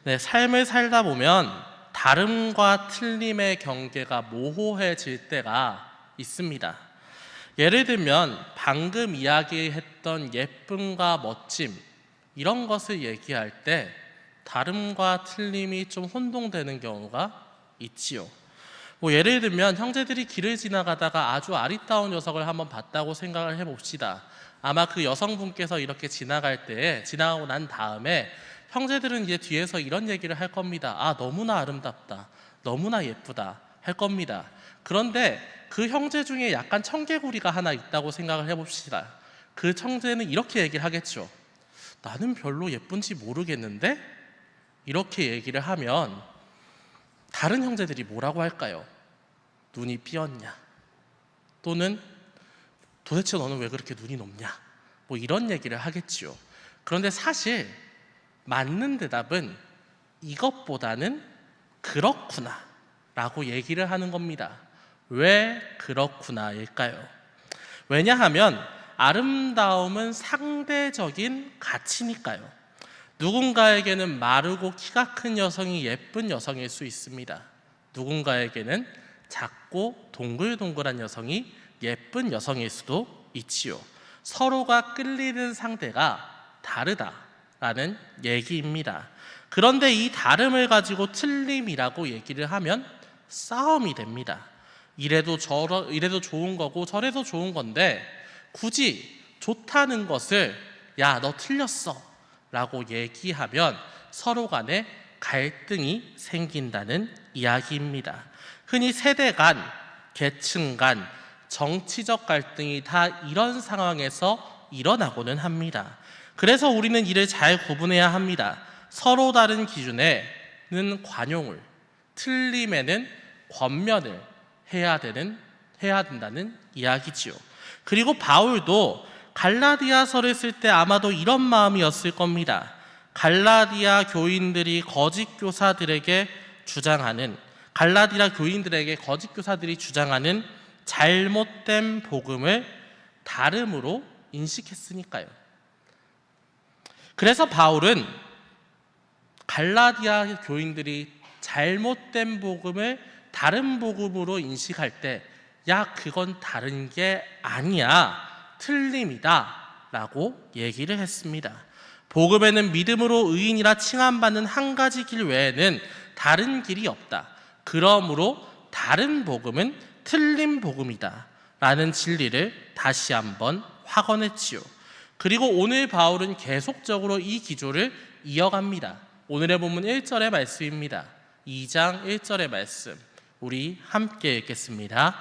네, 삶을 살다 보면 다름과 틀림의 경계가 모호해질 때가 있습니다. 예를 들면 방금 이야기했던 예쁨과 멋짐, 이런 것을 얘기할 때 다름과 틀림이 좀 혼동되는 경우가 있지요. 예를 들면 형제들이 길을 지나가다가 아주 아리따운 녀석을 한번 봤다고 생각을 해봅시다. 아마 그 여성분께서 이렇게 지나가고 난 다음에 형제들은 이제 뒤에서 이런 얘기를 할 겁니다. 아, 너무나 아름답다, 너무나 예쁘다 할 겁니다. 그런데 그 형제 중에 약간 청개구리가 하나 있다고 생각을 해봅시다. 그 청제는 이렇게 얘기를 하겠죠. 나는 별로 예쁜지 모르겠는데? 이렇게 얘기를 하면 다른 형제들이 뭐라고 할까요? 눈이 삐었냐? 또는 도대체 너는 왜 그렇게 눈이 높냐? 이런 얘기를 하겠지요. 그런데 사실 맞는 대답은 이것보다는 그렇구나 라고 얘기를 하는 겁니다. 왜 그렇구나일까요? 왜냐하면 아름다움은 상대적인 가치니까요. 누군가에게는 마르고 키가 큰 여성이 예쁜 여성일 수 있습니다. 누군가에게는 작고 동글동글한 여성이 예쁜 여성일 수도 있지요. 서로가 끌리는 상대가 다르다라는 얘기입니다. 그런데 이 다름을 가지고 틀림이라고 얘기를 하면 싸움이 됩니다. 이래도 좋은 거고 저래도 좋은 건데 굳이 좋다는 것을 야, 너 틀렸어 라고 얘기하면 서로 간에 갈등이 생긴다는 이야기입니다. 흔히 세대 간, 계층 간, 정치적 갈등이 다 이런 상황에서 일어나고는 합니다. 그래서 우리는 이를 잘 구분해야 합니다. 서로 다른 기준에는 관용을, 틀림에는 권면을 해야 된다는 이야기지요. 그리고 바울도 갈라디아서를 쓸 때 아마도 이런 마음이었을 겁니다. 갈라디아 교인들이 거짓 교사들이 주장하는 잘못된 복음을 다름으로 인식했으니까요. 그래서 바울은 갈라디아 교인들이 잘못된 복음을 다른 복음으로 인식할 때 야, 그건 다른 게 아니야, 틀림이다 라고 얘기를 했습니다. 복음에는 믿음으로 의인이라 칭함받는 한 가지 길 외에는 다른 길이 없다. 그러므로 다른 복음은 틀린 복음이다 라는 진리를 다시 한번 확언했지요. 그리고 오늘 바울은 계속적으로 이 기조를 이어갑니다. 오늘의 본문 1절의 말씀입니다. 2장 1절의 말씀 우리 함께 읽겠습니다.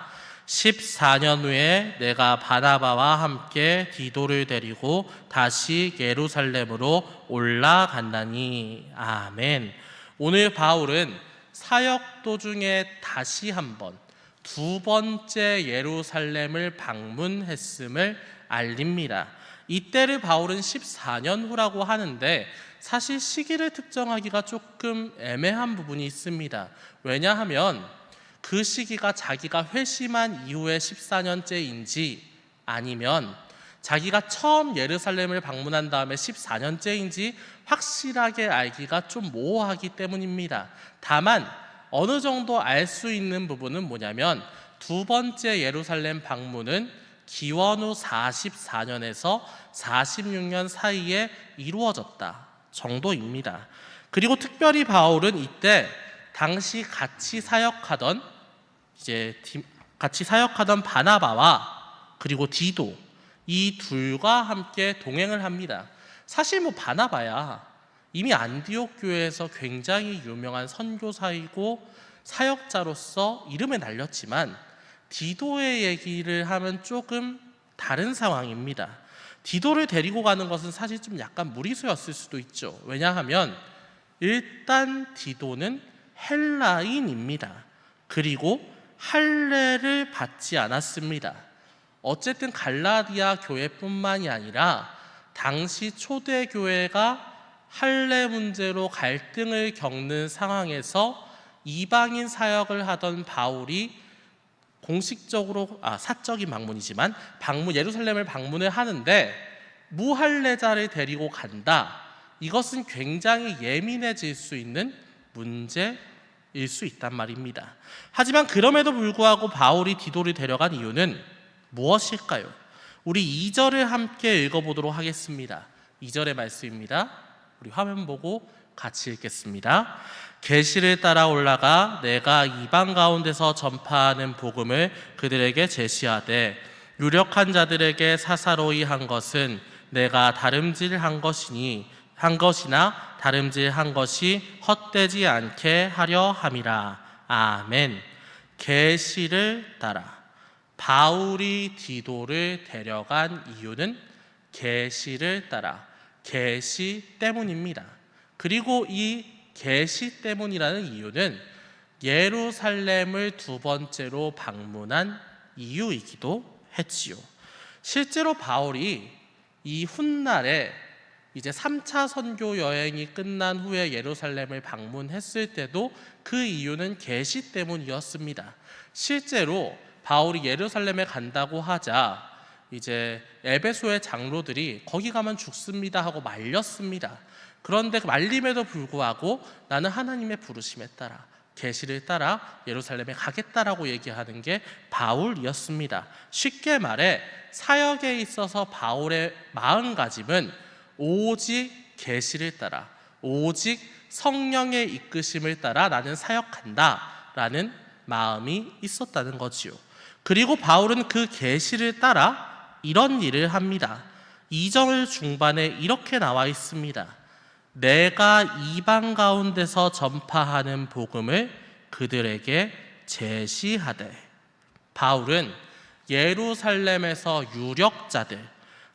14년 후에 내가 바나바와 함께 디도를 데리고 다시 예루살렘으로 올라간다니. 아멘. 오늘 바울은 사역 도중에 다시 한번 두 번째 예루살렘을 방문했음을 알립니다. 이때를 바울은 14년 후라고 하는데 사실 시기를 특정하기가 조금 애매한 부분이 있습니다. 왜냐하면 그 시기가 자기가 회심한 이후에 14년째인지 아니면 자기가 처음 예루살렘을 방문한 다음에 14년째인지 확실하게 알기가 좀 모호하기 때문입니다. 다만 어느 정도 알 수 있는 부분은 뭐냐면 두 번째 예루살렘 방문은 기원 후 44년에서 46년 사이에 이루어졌다 정도입니다. 그리고 특별히 바울은 이때 당시 같이 사역하던 바나바와 그리고 디도 이 둘과 함께 동행을 합니다. 사실 바나바야 이미 안디옥 교회에서 굉장히 유명한 선교사이고 사역자로서 이름에 날렸지만 디도의 얘기를 하면 조금 다른 상황입니다. 디도를 데리고 가는 것은 사실 좀 약간 무리수였을 수도 있죠. 왜냐하면 일단 디도는 헬라인입니다. 그리고 할례를 받지 않았습니다. 어쨌든 갈라디아 교회뿐만이 아니라 당시 초대 교회가 할례 문제로 갈등을 겪는 상황에서 이방인 사역을 하던 바울이 공식적으로 사적인 방문이지만 예루살렘을 방문을 하는데 무할례자를 데리고 간다. 이것은 굉장히 예민해질 수 있는 문제일 수 있단 말입니다. 하지만 그럼에도 불구하고 바울이 디도를 데려간 이유는 무엇일까요? 우리 2절을 함께 읽어보도록 하겠습니다. 2절의 말씀입니다. 우리 화면 보고 같이 읽겠습니다. 계시를 따라 올라가 내가 이방 가운데서 전파하는 복음을 그들에게 제시하되 유력한 자들에게 사사로이 한 것은 내가 다름질한 것이나 다름질한 것이 헛되지 않게 하려 함이라. 아멘. 계시를 따라 바울이 디도를 데려간 이유는 계시를 따라 계시 때문입니다. 그리고 이 계시 때문이라는 이유는 예루살렘을 두 번째로 방문한 이유이기도 했지요. 실제로 바울이 이 훗날에 이제 3차 선교 여행이 끝난 후에 예루살렘을 방문했을 때도 그 이유는 계시 때문이었습니다. 실제로 바울이 예루살렘에 간다고 하자 이제 에베소의 장로들이 거기 가면 죽습니다 하고 말렸습니다. 그런데 그 말림에도 불구하고 나는 하나님의 부르심에 따라 계시를 따라 예루살렘에 가겠다라고 얘기하는 게 바울이었습니다. 쉽게 말해 사역에 있어서 바울의 마음가짐은 오직 계시를 따라 오직 성령의 이끄심을 따라 나는 사역한다라는 마음이 있었다는 거지요. 그리고 바울은 그 계시를 따라 이런 일을 합니다. 2절 중반에 이렇게 나와 있습니다. 내가 이방 가운데서 전파하는 복음을 그들에게 제시하되. 바울은 예루살렘에서 유력자들,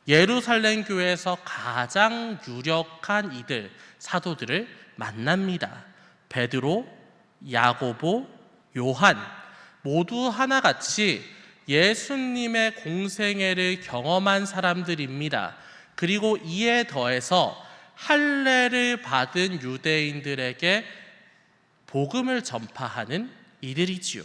예루살렘 교회에서 가장 유력한 이들, 사도들을 만납니다. 베드로, 야고보, 요한 모두 하나같이 예수님의 공생애를 경험한 사람들입니다. 그리고 이에 더해서 할례를 받은 유대인들에게 복음을 전파하는 이들이지요.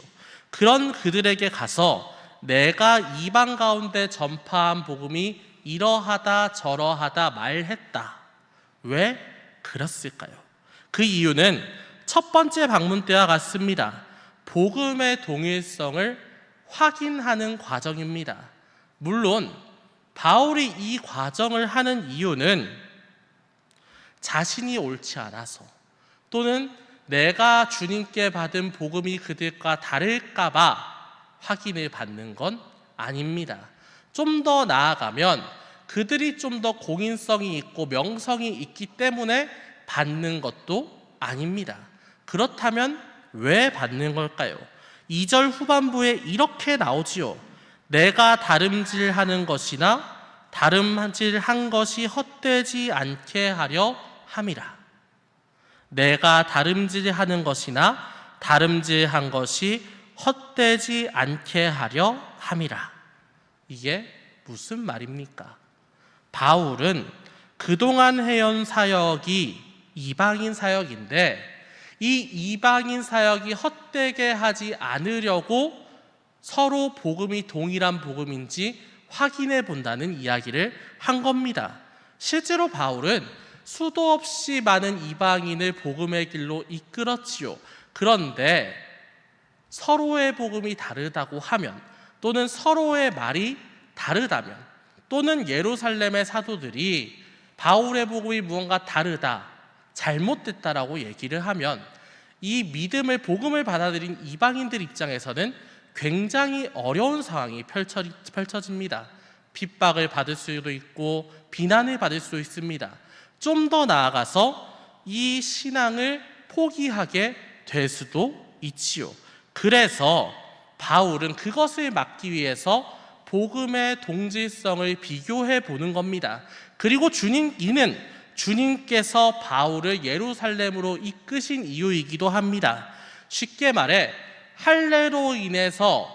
그런 그들에게 가서 내가 이방 가운데 전파한 복음이 이러하다 저러하다 말했다. 왜 그랬을까요? 그 이유는 첫 번째 방문 때와 같습니다. 복음의 동일성을 확인하는 과정입니다. 물론 바울이 이 과정을 하는 이유는 자신이 옳지 않아서 또는 내가 주님께 받은 복음이 그들과 다를까 봐 확인을 받는 건 아닙니다. 좀 더 나아가면 그들이 좀 더 공인성이 있고 명성이 있기 때문에 받는 것도 아닙니다. 그렇다면 왜 받는 걸까요? 2절 후반부에 이렇게 나오지요. 내가 다름질하는 것이나 다름질한 것이 헛되지 않게 하려 함이라. 내가 다름질하는 것이나 다름질한 것이 헛되지 않게 하려 함이라. 이게 무슨 말입니까? 바울은 그동안 해온 사역이 이방인 사역인데 이 이방인 사역이 헛되게 하지 않으려고 서로 복음이 동일한 복음인지 확인해 본다는 이야기를 한 겁니다. 실제로 바울은 수도 없이 많은 이방인을 복음의 길로 이끌었지요. 그런데 서로의 복음이 다르다고 하면 또는 서로의 말이 다르다면 또는 예루살렘의 사도들이 바울의 복음이 무언가 다르다, 잘못됐다라고 얘기를 하면 이 믿음을 복음을 받아들인 이방인들 입장에서는 굉장히 어려운 상황이 펼쳐집니다. 핍박을 받을 수도 있고 비난을 받을 수 있습니다. 좀 더 나아가서 이 신앙을 포기하게 될 수도 있지요. 그래서 바울은 그것을 막기 위해서 복음의 동질성을 비교해 보는 겁니다. 그리고 이는 주님께서 바울을 예루살렘으로 이끄신 이유이기도 합니다. 쉽게 말해 할례로 인해서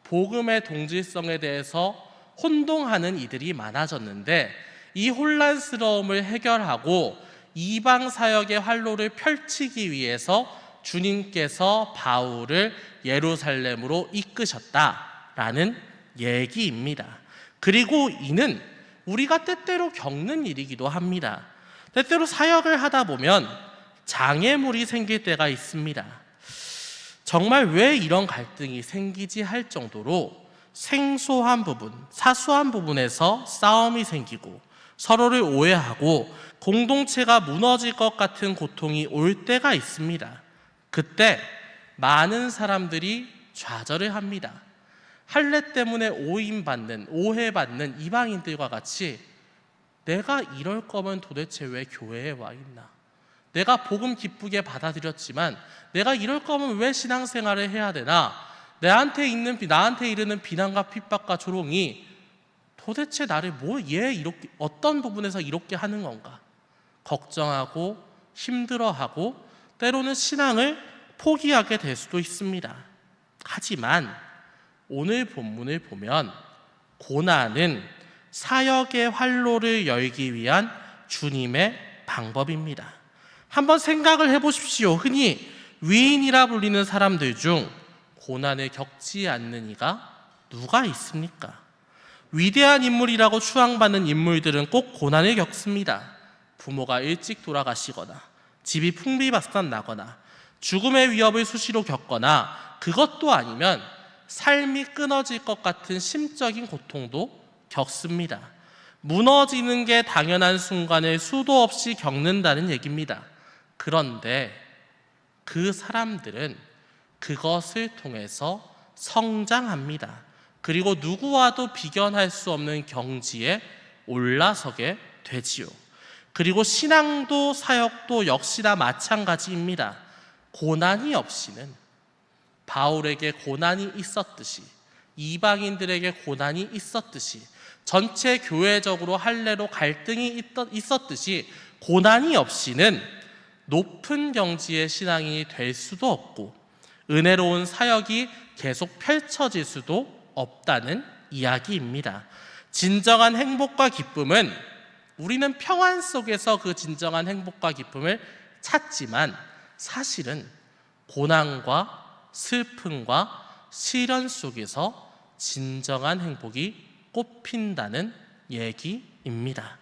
복음의 동질성에 대해서 혼동하는 이들이 많아졌는데 이 혼란스러움을 해결하고 이방 사역의 활로를 펼치기 위해서 주님께서 바울을 예루살렘으로 이끄셨다라는 얘기입니다. 그리고 이는 우리가 때때로 겪는 일이기도 합니다. 때때로 사역을 하다 보면 장애물이 생길 때가 있습니다. 정말 왜 이런 갈등이 생기지 할 정도로 생소한 부분, 사소한 부분에서 싸움이 생기고 서로를 오해하고 공동체가 무너질 것 같은 고통이 올 때가 있습니다. 그때 많은 사람들이 좌절을 합니다. 할례 때문에 오해받는 이방인들과 같이 내가 이럴 거면 도대체 왜 교회에 와 있나? 내가 복음 기쁘게 받아들였지만 내가 이럴 거면 왜 신앙생활을 해야 되나? 나한테 이르는 비난과 핍박과 조롱이 도대체 나를 이렇게 어떤 부분에서 이렇게 하는 건가? 걱정하고 힘들어하고 때로는 신앙을 포기하게 될 수도 있습니다. 하지만 오늘 본문을 보면 고난은 사역의 활로를 열기 위한 주님의 방법입니다. 한번 생각을 해보십시오. 흔히 위인이라 불리는 사람들 중 고난을 겪지 않는 이가 누가 있습니까? 위대한 인물이라고 추앙받는 인물들은 꼭 고난을 겪습니다. 부모가 일찍 돌아가시거나 집이 풍비박산 나거나 죽음의 위협을 수시로 겪거나 그것도 아니면 삶이 끊어질 것 같은 심적인 고통도 겪습니다. 무너지는 게 당연한 순간을 수도 없이 겪는다는 얘기입니다. 그런데 그 사람들은 그것을 통해서 성장합니다. 그리고 누구와도 비견할 수 없는 경지에 올라서게 되지요. 그리고 신앙도 사역도 역시나 마찬가지입니다. 고난이 없이는 바울에게 고난이 있었듯이 이방인들에게 고난이 있었듯이 전체 교회적으로 할례로 갈등이 있었듯이 고난이 없이는 높은 경지의 신앙이 될 수도 없고 은혜로운 사역이 계속 펼쳐질 수도 없다는 이야기입니다. 진정한 행복과 기쁨은 우리는 평안 속에서 그 진정한 행복과 기쁨을 찾지만 사실은 고난과 슬픔과 시련 속에서 진정한 행복이 꽃핀다는 얘기입니다.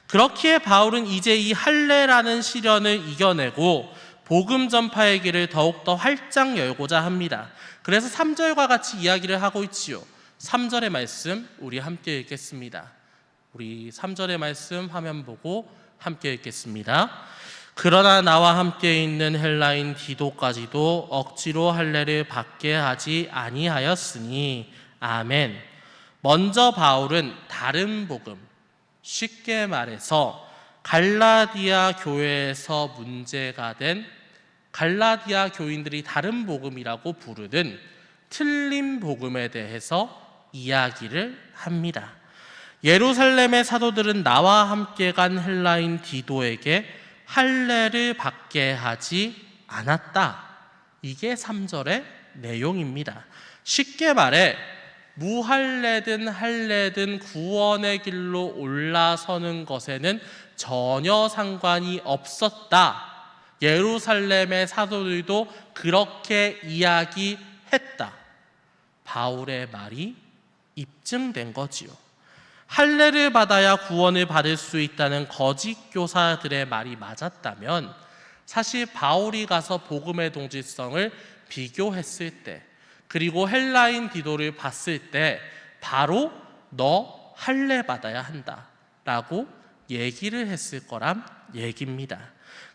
그렇기에 바울은 이제 이 할례라는 시련을 이겨내고 복음 전파의 길을 더욱더 활짝 열고자 합니다. 그래서 3절과 같이 이야기를 하고 있지요. 3절의 말씀 우리 함께 읽겠습니다. 우리 3절의 말씀 화면 보고 함께 읽겠습니다. 그러나 나와 함께 있는 헬라인 디도까지도 억지로 할례를 받게 하지 아니하였으니 아멘. 먼저 바울은 다른 복음, 쉽게 말해서 갈라디아 교회에서 문제가 된 갈라디아 교인들이 다른 복음이라고 부르는 틀린 복음에 대해서 이야기를 합니다. 예루살렘의 사도들은 나와 함께 간 헬라인 디도에게 할례를 받게 하지 않았다. 이게 3절의 내용입니다. 쉽게 말해 무할례든 할례든 구원의 길로 올라서는 것에는 전혀 상관이 없었다. 예루살렘의 사도들도 그렇게 이야기했다. 바울의 말이 입증된 거지요. 할례를 받아야 구원을 받을 수 있다는 거짓 교사들의 말이 맞았다면 사실 바울이 가서 복음의 동질성을 비교했을 때 그리고 헬라인 디도를 봤을 때 바로 너 할례 받아야 한다 라고 얘기를 했을 거란 얘기입니다.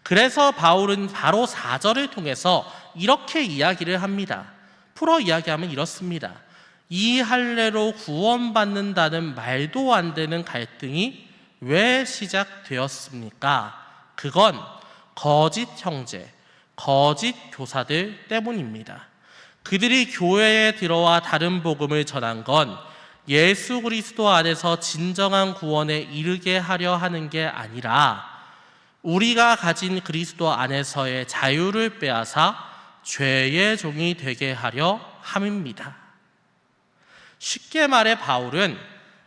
그래서 바울은 바로 4절을 통해서 이렇게 이야기를 합니다. 풀어 이야기하면 이렇습니다. 이 할례로 구원받는다는 말도 안 되는 갈등이 왜 시작되었습니까? 그건 거짓 형제, 거짓 교사들 때문입니다. 그들이 교회에 들어와 다른 복음을 전한 건 예수 그리스도 안에서 진정한 구원에 이르게 하려 하는 게 아니라 우리가 가진 그리스도 안에서의 자유를 빼앗아 죄의 종이 되게 하려 함입니다. 쉽게 말해 바울은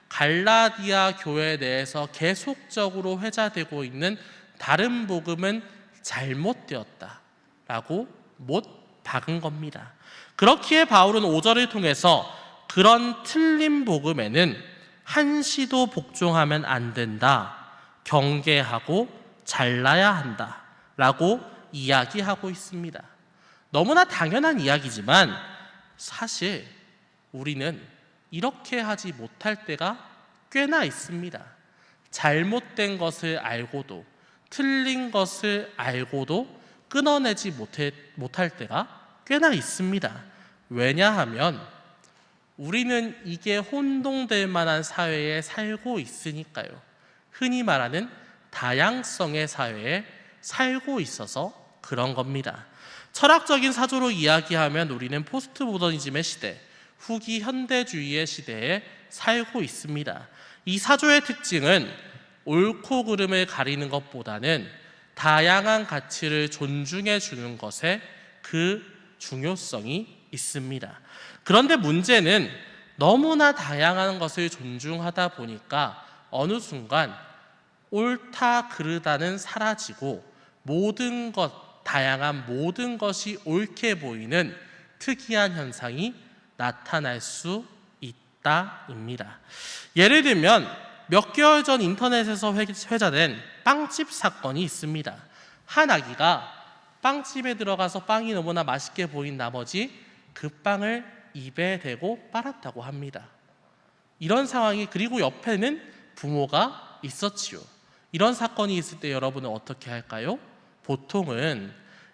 갈라디아 교회 내에서 계속적으로 회자되고 있는 다른 복음은 잘못되었다라고 못 박은 겁니다. 그렇기에 바울은 5절을 통해서 그런 틀린 복음에는 한시도 복종하면 안 된다. 경계하고 잘나야 한다라고 이야기하고 있습니다. 너무나 당연한 이야기지만 사실 우리는 이렇게 하지 못할 때가 꽤나 있습니다. 잘못된 것을 알고도, 틀린 것을 알고도 끊어내지 못할 때가 꽤나 있습니다. 왜냐하면 우리는 이게 혼동될 만한 사회에 살고 있으니까요. 흔히 말하는 다양성의 사회에 살고 있어서 그런 겁니다. 철학적인 사조로 이야기하면 우리는 포스트 모더니즘의 시대, 후기 현대주의의 시대에 살고 있습니다. 이 사조의 특징은 옳고 그름을 가리는 것보다는 다양한 가치를 존중해 주는 것에 그 중요성이 있습니다. 그런데 문제는 너무나 다양한 것을 존중하다 보니까 어느 순간 옳다 그르다는 사라지고 모든 것, 다양한 모든 것이 옳게 보이는 특이한 현상이 나타날 수 있다입니다. 예를 들면 몇 개월 전 인터넷에서 회자된 빵집 사건이 있습니다. 한 아기가 빵집에 들어가서 빵이 너무나 맛있게 보인 나머지 그 빵을 입에 대고 빨았다고 합니다. 이런 상황이, 그리고 옆에는 부모가 있었지요. 이런 사건이 있을 때 여러분은 어떻게 할까요? 보통은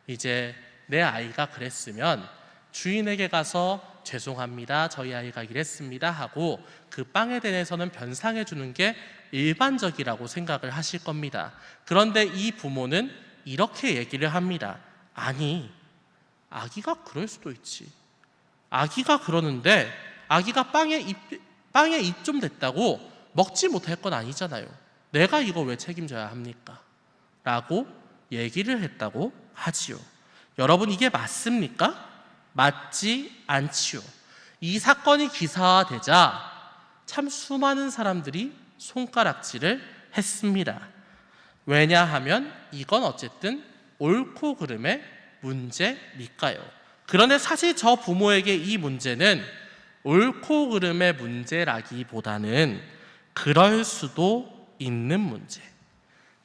이제 내 아이가 그랬으면 주인에게 가서 죄송합니다, 저희 아이가 이랬습니다 하고 그 빵에 대해서는 변상해 주는 게 일반적이라고 생각을 하실 겁니다. 그런데 이 부모는 이렇게 얘기를 합니다. 아니, 아기가 그럴 수도 있지. 아기가 그러는데 아기가 빵에 입 좀 댔다고 먹지 못할 건 아니잖아요. 내가 이거 왜 책임져야 합니까? 라고 얘기를 했다고 하지요. 여러분, 이게 맞습니까? 맞지 않지요. 이 사건이 기사화되자 참 수많은 사람들이 손가락질을 했습니다. 왜냐하면 이건 어쨌든 옳고 그름의 문제니까요. 그런데 사실 저 부모에게 이 문제는 옳고 그름의 문제라기보다는 그럴 수도 있는 문제,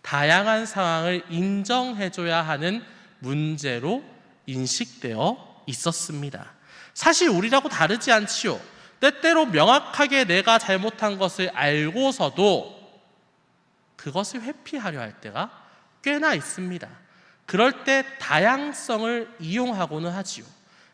다양한 상황을 인정해줘야 하는 문제로 인식되어 있었습니다. 사실 우리라고 다르지 않지요. 때때로 명확하게 내가 잘못한 것을 알고서도 그것을 회피하려 할 때가 꽤나 있습니다. 그럴 때 다양성을 이용하고는 하지요.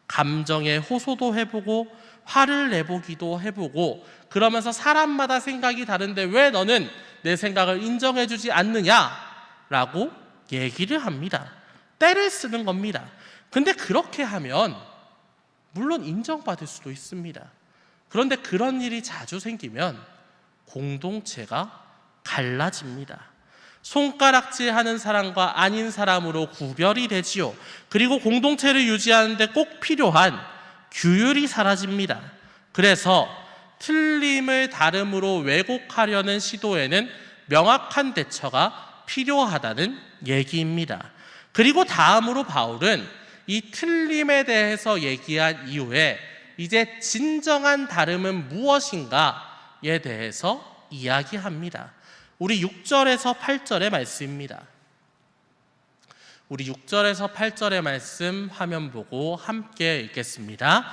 감정에 호소도 해보고 화를 내보기도 해보고, 그러면서 사람마다 생각이 다른데 왜 너는 내 생각을 인정해주지 않느냐라고 얘기를 합니다. 때를 쓰는 겁니다. 근데 그렇게 하면 물론 인정받을 수도 있습니다. 그런데 그런 일이 자주 생기면 공동체가 갈라집니다. 손가락질하는 사람과 아닌 사람으로 구별이 되지요. 그리고 공동체를 유지하는데 꼭 필요한 규율이 사라집니다. 그래서 틀림을 다름으로 왜곡하려는 시도에는 명확한 대처가 필요하다는 얘기입니다. 그리고 다음으로 바울은 이 틀림에 대해서 얘기한 이후에 이제 진정한 다름은 무엇인가에 대해서 이야기합니다. 우리 6절에서 8절의 말씀입니다. 우리 6절에서 8절의 말씀 화면 보고 함께 읽겠습니다.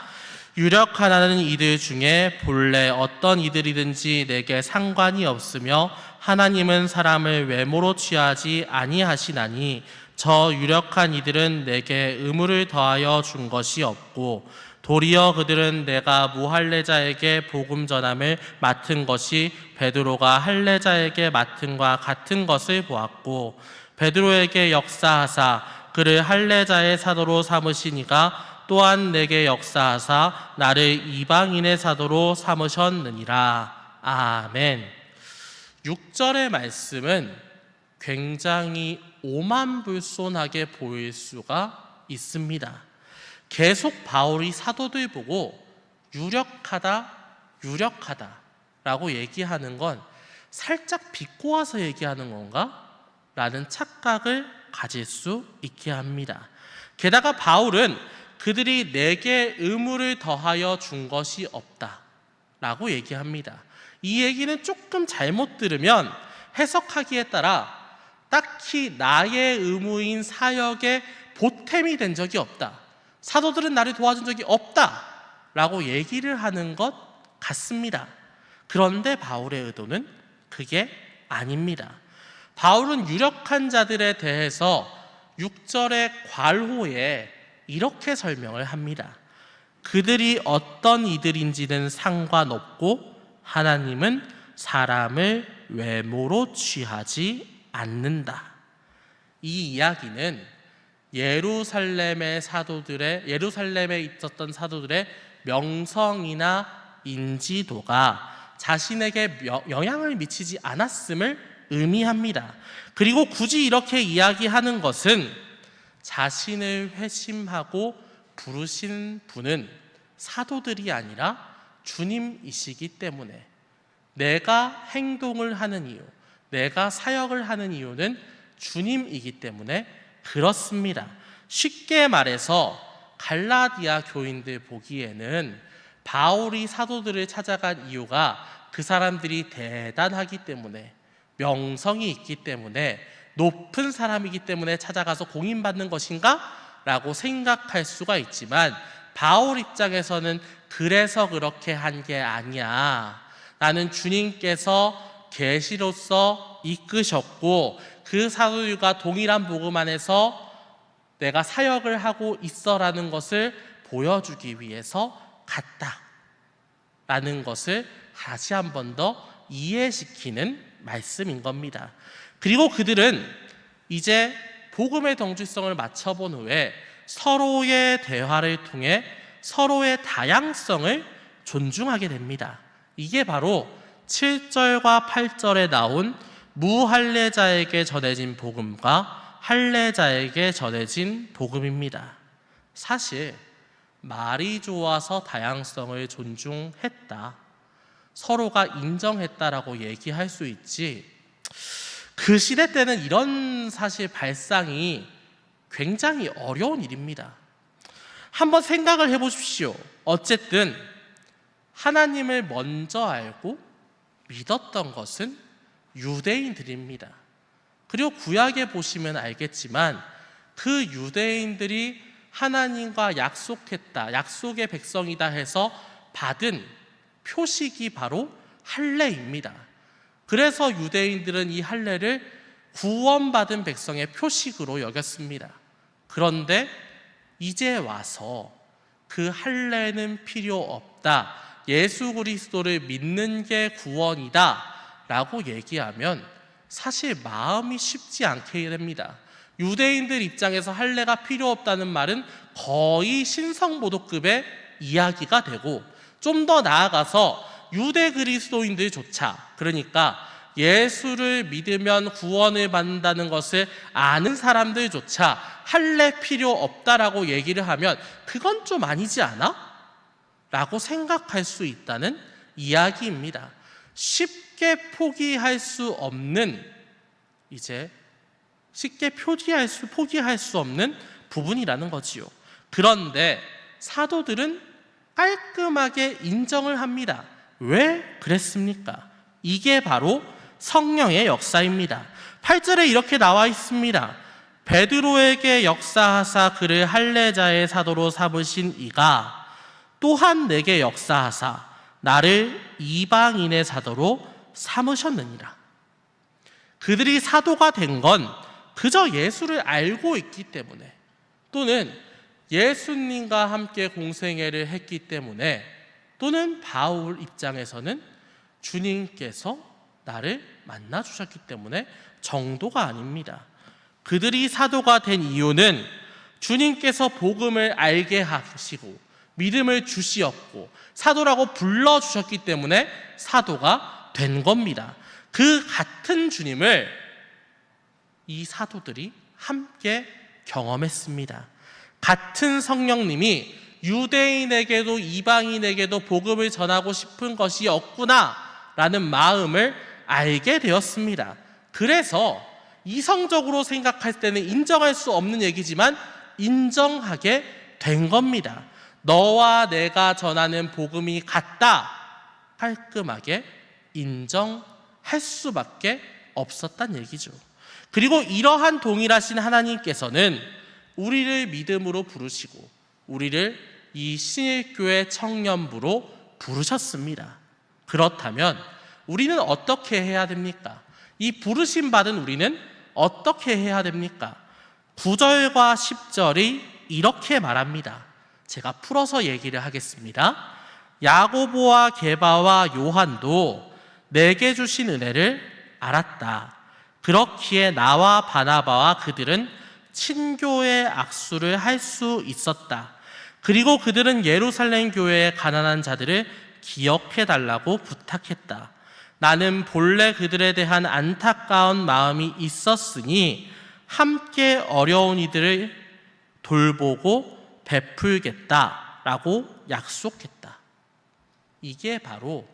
유력하다는 이들 중에 본래 어떤 이들이든지 내게 상관이 없으며 하나님은 사람을 외모로 취하지 아니하시나니 저 유력한 이들은 내게 의무를 더하여 준 것이 없고 도리어 그들은 내가 무할례자에게 복음 전함을 맡은 것이 베드로가 할례자에게 맡은과 같은 것을 보았고 베드로에게 역사하사 그를 할례자의 사도로 삼으시니가 또한 내게 역사하사 나를 이방인의 사도로 삼으셨느니라. 아멘. 6절의 말씀은 굉장히 오만불손하게 보일 수가 있습니다. 계속 바울이 사도들 보고 유력하다라고 얘기하는 건 살짝 비꼬아서 얘기하는 건가? 라는 착각을 가질 수 있게 합니다. 게다가 바울은 그들이 내게 의무를 더하여 준 것이 없다라고 얘기합니다. 이 얘기는 조금 잘못 들으면 해석하기에 따라 딱히 나의 의무인 사역에 보탬이 된 적이 없다. 사도들은 나를 도와준 적이 없다 라고 얘기를 하는 것 같습니다. 그런데 바울의 의도는 그게 아닙니다. 바울은 유력한 자들에 대해서 6절의 괄호에 이렇게 설명을 합니다. 그들이 어떤 이들인지는 상관없고 하나님은 사람을 외모로 취하지 않는다. 이 이야기는 예루살렘에 있었던 사도들의 명성이나 인지도가 자신에게 영향을 미치지 않았음을 의미합니다. 그리고 굳이 이렇게 이야기하는 것은 자신을 회심하고 부르신 분은 사도들이 아니라 주님이시기 때문에, 내가 행동을 하는 이유, 내가 사역을 하는 이유는 주님이기 때문에 그렇습니다. 쉽게 말해서 갈라디아 교인들 보기에는 바울이 사도들을 찾아간 이유가 그 사람들이 대단하기 때문에, 명성이 있기 때문에, 높은 사람이기 때문에 찾아가서 공인받는 것인가? 라고 생각할 수가 있지만, 바울 입장에서는 그래서 그렇게 한 게 아니야. 나는 주님께서 계시로서 이끄셨고 그 사도들과 동일한 복음 안에서 내가 사역을 하고 있어라는 것을 보여주기 위해서 갔다 라는 것을 다시 한 번 더 이해시키는 말씀인 겁니다. 그리고 그들은 이제 복음의 정체성을 맞춰본 후에 서로의 대화를 통해 서로의 다양성을 존중하게 됩니다. 이게 바로 7절과 8절에 나온 무할례자에게 전해진 복음과 할례자에게 전해진 복음입니다. 사실 말이 좋아서 다양성을 존중했다, 서로가 인정했다라고 얘기할 수 있지, 그 시대 때는 이런 사실 발상이 굉장히 어려운 일입니다. 한번 생각을 해보십시오. 어쨌든 하나님을 먼저 알고 믿었던 것은 유대인들입니다. 그리고 구약에 보시면 알겠지만 그 유대인들이 하나님과 약속했다, 약속의 백성이다 해서 받은 표식이 바로 할례입니다. 그래서 유대인들은 이 할례를 구원받은 백성의 표식으로 여겼습니다. 그런데 이제 와서 그 할례는 필요 없다, 예수 그리스도를 믿는 게 구원이다 라고 얘기하면 사실 마음이 쉽지 않게 됩니다. 유대인들 입장에서 할례가 필요 없다는 말은 거의 신성모독급의 이야기가 되고, 좀 더 나아가서 유대 그리스도인들조차, 그러니까 예수를 믿으면 구원을 받는다는 것을 아는 사람들조차 할례 필요 없다라고 얘기를 하면 그건 좀 아니지 않아? 라고 생각할 수 있다는 이야기입니다. 쉽게 포기할 수 없는, 포기할 수 없는 부분이라는 거지요. 그런데 사도들은 깔끔하게 인정을 합니다. 왜 그랬습니까? 이게 바로 성령의 역사입니다. 8절에 이렇게 나와 있습니다. 베드로에게 역사하사 그를 할례자의 사도로 삼으신 이가 또한 내게 역사하사 나를 이방인의 사도로 삼으셨느니라. 그들이 사도가 된 건 그저 예수를 알고 있기 때문에, 또는 예수님과 함께 공생애를 했기 때문에, 또는 바울 입장에서는 주님께서 나를 만나주셨기 때문에 정도가 아닙니다. 그들이 사도가 된 이유는 주님께서 복음을 알게 하시고 믿음을 주시었고 사도라고 불러주셨기 때문에 사도가 된 겁니다. 그 같은 주님을 이 사도들이 함께 경험했습니다. 같은 성령님이 유대인에게도 이방인에게도 복음을 전하고 싶은 것이 없구나 라는 마음을 알게 되었습니다. 그래서 이성적으로 생각할 때는 인정할 수 없는 얘기지만 인정하게 된 겁니다. 너와 내가 전하는 복음이 같다, 깔끔하게 인정할 수밖에 없었단 얘기죠. 그리고 이러한 동일하신 하나님께서는 우리를 믿음으로 부르시고 우리를 이 신일교회 청년부로 부르셨습니다. 그렇다면 우리는 어떻게 해야 됩니까? 이 부르심 받은 우리는 어떻게 해야 됩니까? 9절과 10절이 이렇게 말합니다. 제가 풀어서 얘기를 하겠습니다. 야고보와 게바와 요한도 내게 주신 은혜를 알았다. 그렇기에 나와 바나바와 그들은 친교의 악수를 할 수 있었다. 그리고 그들은 예루살렘 교회의 가난한 자들을 기억해 달라고 부탁했다. 나는 본래 그들에 대한 안타까운 마음이 있었으니 함께 어려운 이들을 돌보고 베풀겠다라고 약속했다. 이게 바로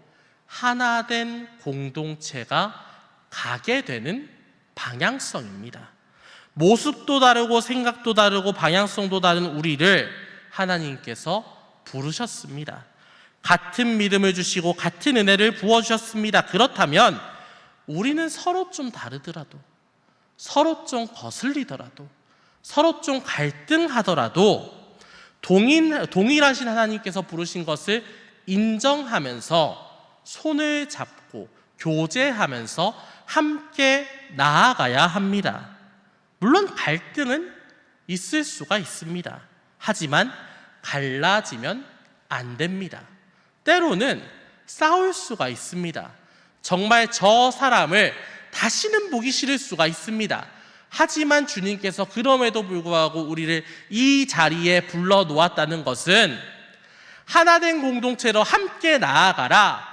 하나된 공동체가 가게 되는 방향성입니다. 모습도 다르고 생각도 다르고 방향성도 다른 우리를 하나님께서 부르셨습니다. 같은 믿음을 주시고 같은 은혜를 부어주셨습니다. 그렇다면 우리는 서로 좀 다르더라도, 서로 좀 거슬리더라도, 서로 좀 갈등하더라도 동일하신 하나님께서 부르신 것을 인정하면서 손을 잡고 교제하면서 함께 나아가야 합니다. 물론 갈등은 있을 수가 있습니다. 하지만 갈라지면 안 됩니다. 때로는 싸울 수가 있습니다. 정말 저 사람을 다시는 보기 싫을 수가 있습니다. 하지만 주님께서 그럼에도 불구하고 우리를 이 자리에 불러 놓았다는 것은 하나된 공동체로 함께 나아가라.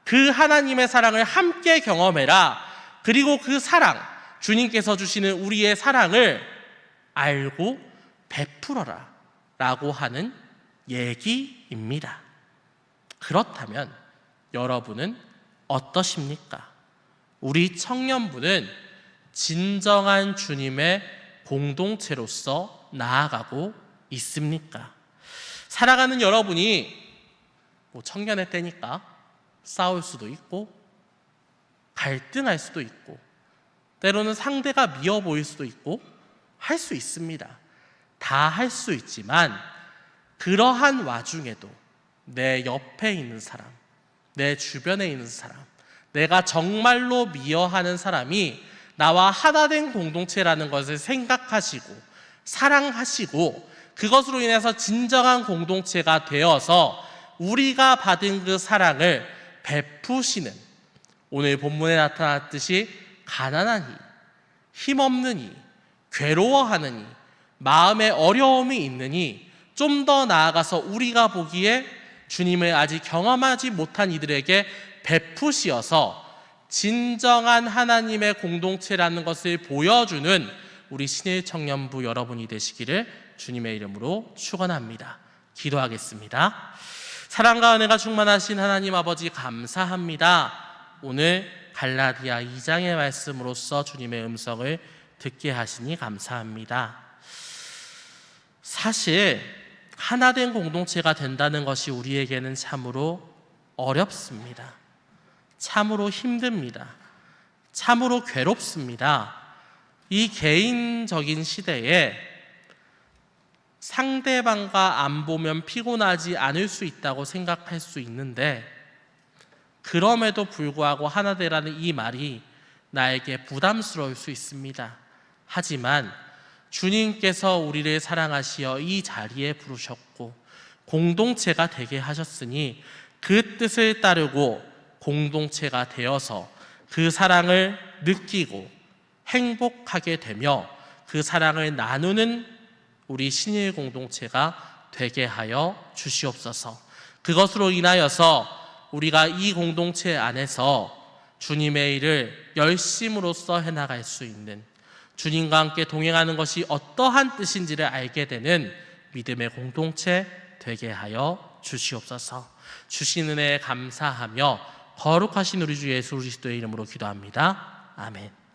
그 하나님의 사랑을 함께 경험해라. 그리고 그 사랑, 주님께서 주시는 우리의 사랑을 알고 베풀어라 라고 하는 얘기입니다. 그렇다면 여러분은 어떠십니까? 우리 청년부는 진정한 주님의 공동체로서 나아가고 있습니까? 살아가는 여러분이 청년의 때니까 싸울 수도 있고 갈등할 수도 있고 때로는 상대가 미워 보일 수도 있고 할 수 있습니다. 다 할 수 있지만 그러한 와중에도 내 옆에 있는 사람, 내 주변에 있는 사람, 내가 정말로 미워하는 사람이 나와 하나된 공동체라는 것을 생각하시고 사랑하시고 그것으로 인해서 진정한 공동체가 되어서 우리가 받은 그 사랑을 베푸시는, 오늘 본문에 나타났듯이 가난하니, 힘없느니, 괴로워하느니, 마음에 어려움이 있느니 좀 더 나아가서 우리가 보기에 주님을 아직 경험하지 못한 이들에게 베푸시어서 진정한 하나님의 공동체라는 것을 보여주는 우리 신일 청년부 여러분이 되시기를 주님의 이름으로 축원합니다. 기도하겠습니다. 사랑과 은혜가 충만하신 하나님 아버지 감사합니다. 오늘 갈라디아 2장의 말씀으로써 주님의 음성을 듣게 하시니 감사합니다. 사실 하나된 공동체가 된다는 것이 우리에게는 참으로 어렵습니다. 참으로 힘듭니다. 참으로 괴롭습니다. 이 개인적인 시대에 상대방과 안 보면 피곤하지 않을 수 있다고 생각할 수 있는데 그럼에도 불구하고 하나되라는 이 말이 나에게 부담스러울 수 있습니다. 하지만 주님께서 우리를 사랑하시어 이 자리에 부르셨고 공동체가 되게 하셨으니 그 뜻을 따르고 공동체가 되어서 그 사랑을 느끼고 행복하게 되며 그 사랑을 나누는 우리 신일 공동체가 되게 하여 주시옵소서. 그것으로 인하여서 우리가 이 공동체 안에서 주님의 일을 열심으로써 해나갈 수 있는, 주님과 함께 동행하는 것이 어떠한 뜻인지를 알게 되는 믿음의 공동체 되게 하여 주시옵소서. 주신 은혜에 감사하며 거룩하신 우리 주 예수 그리스도의 이름으로 기도합니다. 아멘.